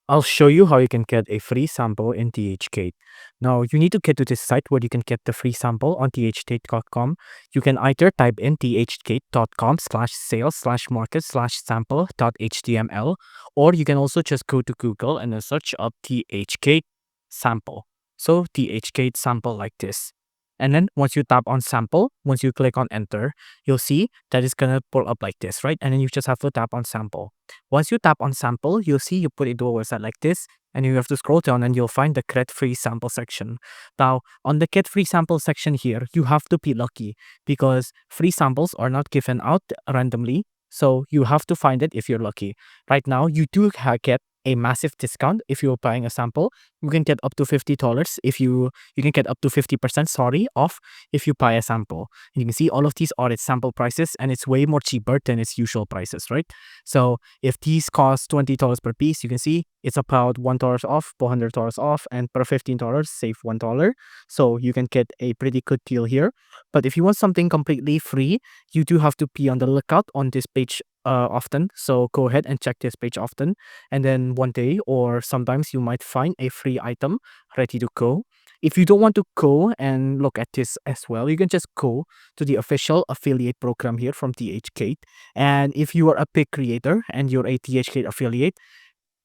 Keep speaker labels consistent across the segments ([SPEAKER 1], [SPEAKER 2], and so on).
[SPEAKER 1] I'll show you how you can get a free sample in DHgate. Now, you need to get to this site where you can get the free sample on DHgate.com. You can either type in dhgate.com/sales/market/sample.html, or you can also just go to Google and then search up DHgate sample. So, DHgate sample like this. And then once you tap on sample, once you click on enter, you'll see that it's gonna pull up like this, right? And then you just have to tap on sample. Once you tap on sample, you'll see you put it into a website like this, and you have to scroll down and you'll find the get free sample section. Now, on the get free sample section here, you have to be lucky because free samples are not given out randomly. So you have to find it if you're lucky. Right now, you do get a massive discount if you're buying a sample. You can get up to $50 if you can get up to 50%, sorry, off if you buy a sample. And you can see all of these are its sample prices, and it's way more cheaper than its usual prices, right? So if these cost $20 per piece, you can see it's about $1 off, $400 off, and per $15, save $1. So you can get a pretty good deal here. But if you want something completely free, you do have to be on the lookout on this page often. So go ahead and check this page often. And then one day or sometimes you might find a free item ready to go. If you don't want to go and look at this as well, you can just go to the official affiliate program here from DHgate. And if you are a big creator and you're a DHgate affiliate,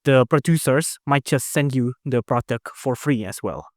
[SPEAKER 1] the producers might just send you the product for free as well.